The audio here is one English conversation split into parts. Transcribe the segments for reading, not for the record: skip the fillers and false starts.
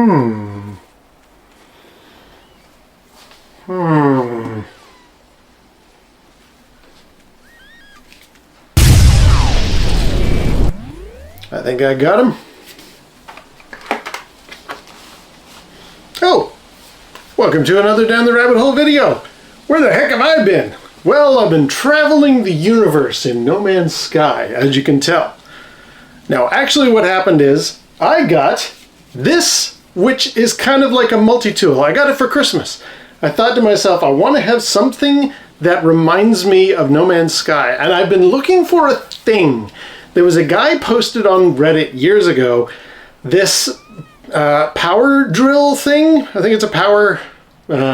I think I got him. Oh, welcome to another Down the Rabbit Hole video. Where the heck have I been? Well, I've been traveling the universe in No Man's Sky, as you can tell. Now, actually what happened is I got this, which is kind of like a multi-tool. I got it for Christmas. I thought to myself, I want to have something that reminds me of No Man's Sky, and I've been looking for a thing. There was a guy posted on Reddit years ago, this power drill thing. I think it's a power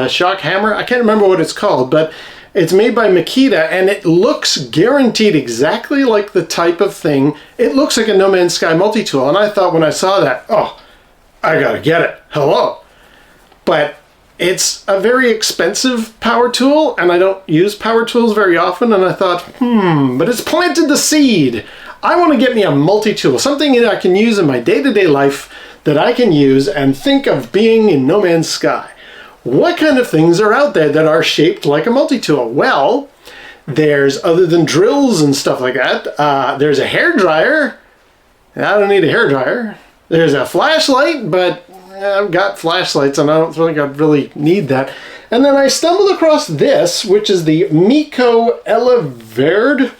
shock hammer. I can't remember what it's called, but it's made by Makita, and it looks guaranteed exactly like the type of thing. It looks like a No Man's Sky multi-tool, and I thought when I saw that, oh, I gotta get it. Hello. But it's a very expensive power tool, and I don't use power tools very often, and I thought, but it's planted the seed. I want to get me a multi-tool, something that I can use in my day-to-day life that I can use and think of being in No Man's Sky. What kind of things are out there that are shaped like a multi-tool? Well, there's, other than drills and stuff like that, there's a hairdryer. I don't need a hairdryer. There's a flashlight, but I've got flashlights and I don't think I really need that. And then I stumbled across this, which is the Meco Eleverde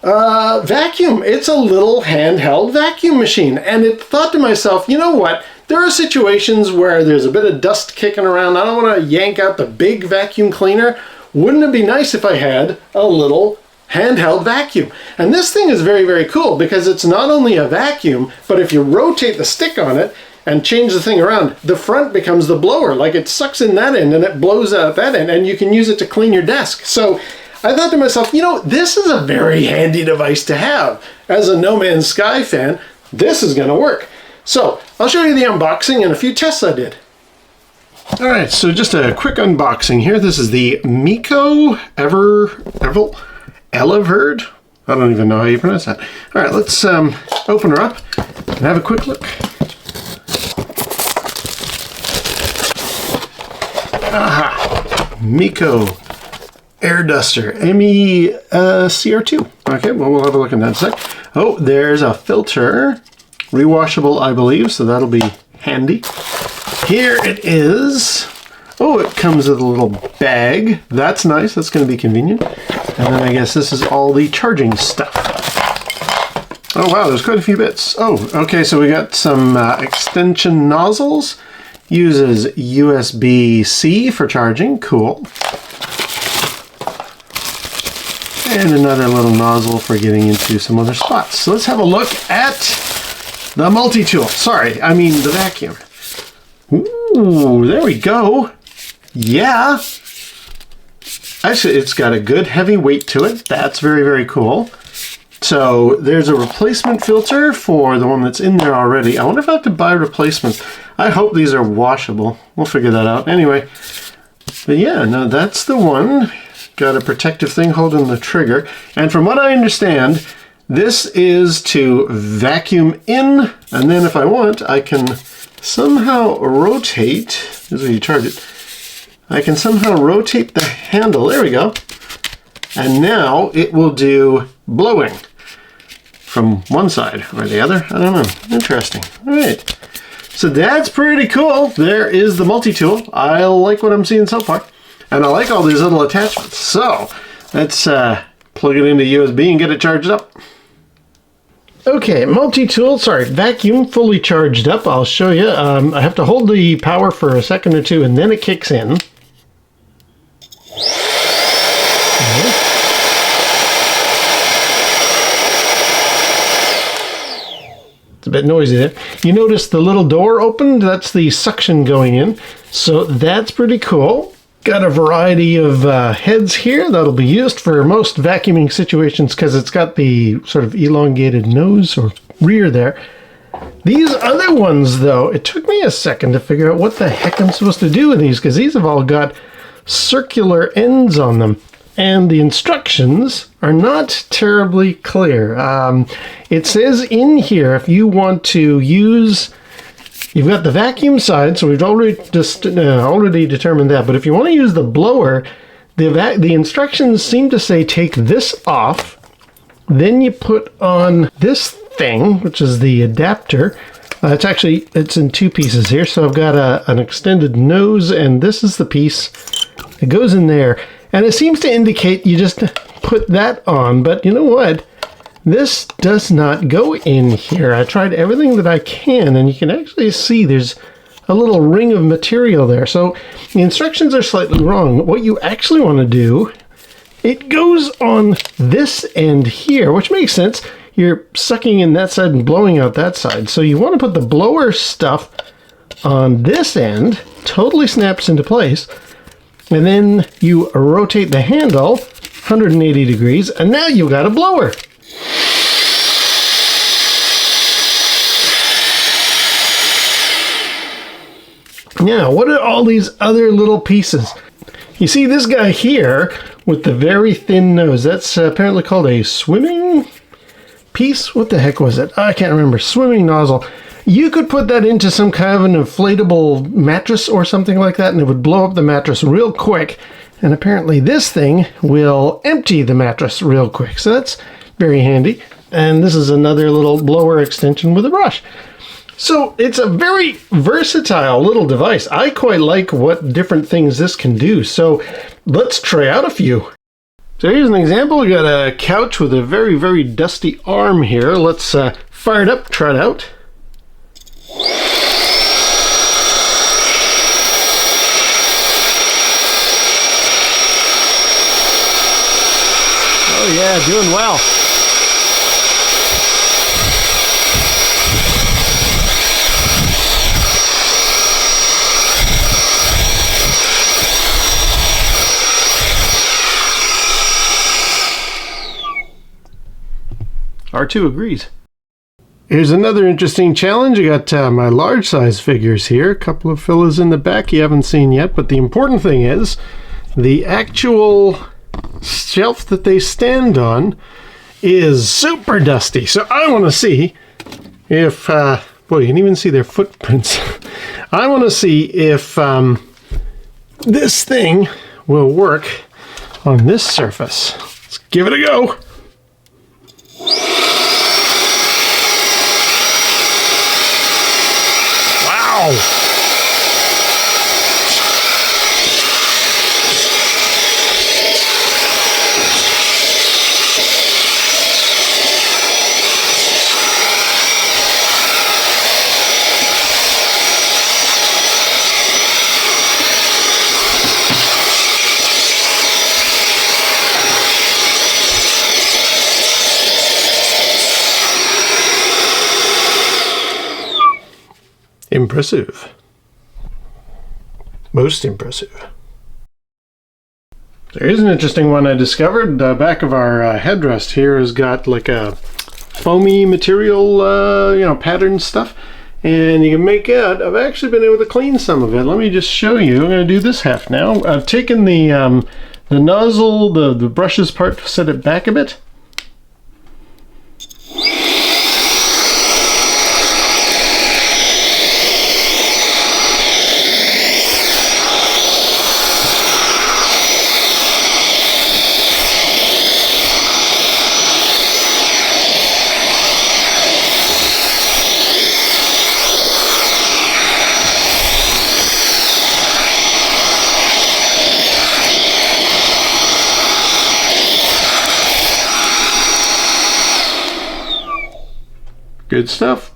vacuum. It's a little handheld vacuum machine. And it thought to myself, you know what? There are situations where there's a bit of dust kicking around. I don't want to yank out the big vacuum cleaner. Wouldn't it be nice if I had a little handheld vacuum? And this thing is very, very cool because it's not only a vacuum, but if you rotate the stick on it and change the thing around, the front becomes the blower. Like it sucks in that end and it blows out that end, and you can use it to clean your desk. So I thought to myself, you know, this is a very handy device to have. As a No Man's Sky fan, this is going to work. So I'll show you the unboxing and a few tests I did. All right, so just a quick unboxing here. This is the Meco Eleverde. I don't even know how you pronounce that. All right, let's open her up and have a quick look. Aha, Meco Air Duster, MECR2. Okay, well, we'll have a look in that in a sec. Oh, there's a filter. Rewashable, I believe, so that'll be handy. Here it is. Oh, it comes with a little bag. That's nice. That's going to be convenient. And then I guess this is all the charging stuff. Oh, wow, there's quite a few bits. Oh, okay, so we got some extension nozzles. Uses USB-C for charging. Cool. And another little nozzle for getting into some other spots. So let's have a look at the multi-tool. Sorry, I mean the vacuum. Ooh, there we go. Yeah. Actually, it's got a good heavy weight to it. That's very, very cool. So there's a replacement filter for the one that's in there already. I wonder if I have to buy replacements. I hope these are washable. We'll figure that out. Anyway, but yeah, no, that's the one. Got a protective thing holding the trigger. And from what I understand, this is to vacuum in, and then if I want, I can somehow rotate, this is where you charge it, I can somehow rotate the handle, there we go, and now it will do blowing from one side or the other. I don't know, interesting. All right, so that's pretty cool. There is the multi-tool. I like what I'm seeing so far, and I like all these little attachments. So let's plug it into USB and get it charged up. Okay, multi-tool, vacuum fully charged up. I'll show you. I have to hold the power for a second or two and then it kicks in. It's a bit noisy there. You notice the little door opened? That's the suction going in. So that's pretty cool. Got a variety of heads here that'll be used for most vacuuming situations because it's got the sort of elongated nose or rear there. These other ones, though, it took me a second to figure out what the heck I'm supposed to do with these because these have all got circular ends on them. And the instructions are not terribly clear. It says in here if you want to use You've got the vacuum side, so we've already determined that. But if you want to use the blower, the instructions seem to say take this off. Then you put on this thing, which is the adapter. It's in two pieces here. So I've got an extended nose, and this is the piece that goes in there. And it seems to indicate you just put that on. But you know what? This does not go in here. I tried everything that I can, and you can actually see there's a little ring of material there. So the instructions are slightly wrong. What you actually want to do, it goes on this end here, which makes sense. You're sucking in that side and blowing out that side. So you want to put the blower stuff on this end, totally snaps into place, and then you rotate the handle 180 degrees, and now you've got a blower. Now, what are all these other little pieces? You see this guy here with the very thin nose. That's apparently called a swimming piece. What the heck was it? I can't remember. Swimming nozzle. You could put that into some kind of an inflatable mattress or something like that, and it would blow up the mattress real quick. And apparently this thing will empty the mattress real quick. So that's very handy. And this is another little blower extension with a brush. So it's a very versatile little device. I quite like what different things this can do. So let's try out a few. So here's an example. We got a couch with a very, very dusty arm here. Let's fire it up, try it out. Oh yeah, doing well. R2 agrees. Here's another interesting challenge. I got my large size figures here. A couple of fellas in the back you haven't seen yet, but the important thing is the actual shelf that they stand on is super dusty. So I want to see if, well, you can even see their footprints. I want to see if this thing will work on this surface. Let's give it a go. Wow! Impressive. Most impressive. There is an interesting one I discovered. The back of our headrest here has got like a foamy material, pattern stuff. And you can make out, I've actually been able to clean some of it. Let me just show you. I'm going to do this half now. I've taken the nozzle, the brushes part, set it back a bit. Good stuff.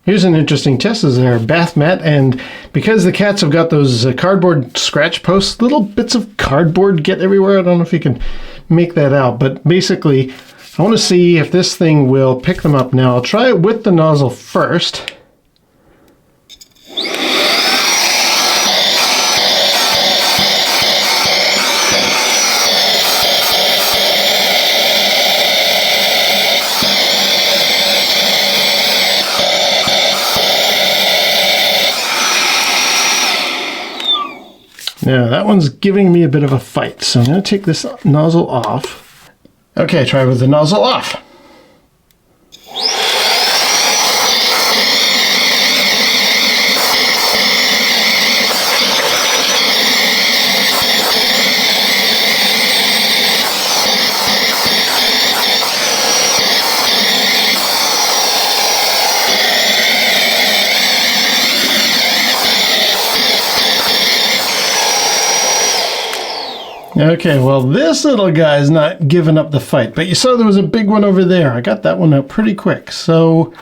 Here's an interesting test. This is our bath mat, and because the cats have got those cardboard scratch posts, little bits of cardboard get everywhere. I don't know if you can make that out, but basically I want to see if this thing will pick them up. Now I'll try it with the nozzle first. Now that one's giving me a bit of a fight, so I'm going to take this nozzle off. Okay, try with the nozzle off. Okay, well, this little guy's not giving up the fight, but you saw there was a big one over there. I got that one out pretty quick, so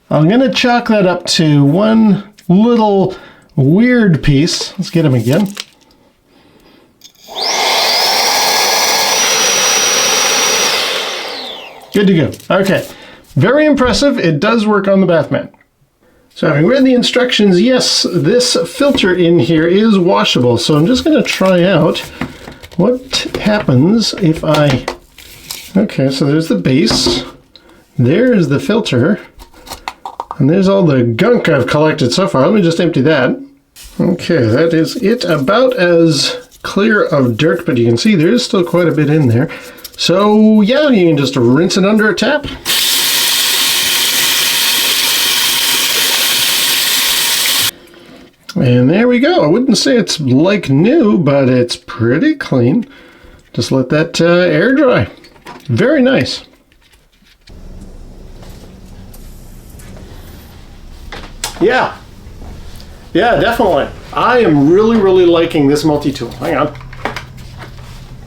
I'm going to chalk that up to one little weird piece. Let's get him again. Good to go. Okay, very impressive. It does work on the bath mat. So having read the instructions, yes, this filter in here is washable. So I'm just going to try out what happens if I... Okay, so there's the base. There's the filter. And there's all the gunk I've collected so far. Let me just empty that. Okay, that is it. About as clear of dirt, but you can see there is still quite a bit in there. So yeah, you can just rinse it under a tap. And there we go. I wouldn't say it's like new, but it's pretty clean. Just let that air dry. Very nice. Yeah, definitely. I am really liking this multi-tool. Hang on.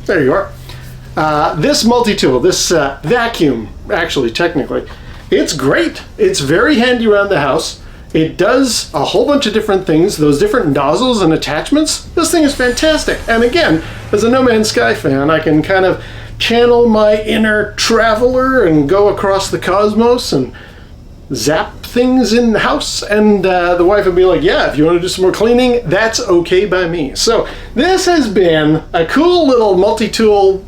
There you are. This multi-tool, this vacuum, actually, technically, it's great. It's very handy around the house. It does a whole bunch of different things, those different nozzles and attachments. This thing is fantastic. And again, as a No Man's Sky fan, I can kind of channel my inner traveler and go across the cosmos and zap things in the house, and the wife would be like, yeah, if you want to do some more cleaning, that's okay by me. So this has been a cool little multi-tool,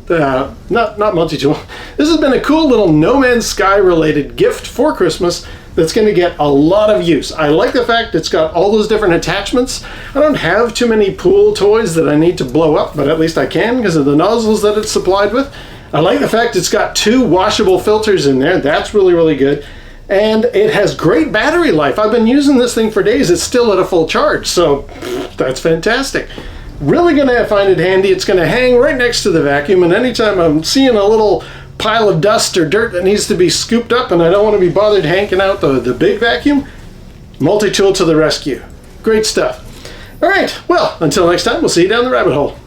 not multi-tool, this has been a cool little No Man's Sky related gift for Christmas that's going to get a lot of use. I like the fact it's got all those different attachments. I don't have too many pool toys that I need to blow up, but at least I can because of the nozzles that it's supplied with. I like the fact it's got 2 washable filters in there. That's really good. And it has great battery life. I've been using this thing for days. It's still at a full charge, so that's fantastic. Really gonna find it handy. It's gonna hang right next to the vacuum, and anytime I'm seeing a little pile of dust or dirt that needs to be scooped up and I don't want to be bothered hanking out the big vacuum, multi-tool to the rescue. Great stuff. All right, well, until next time, we'll see you down the rabbit hole.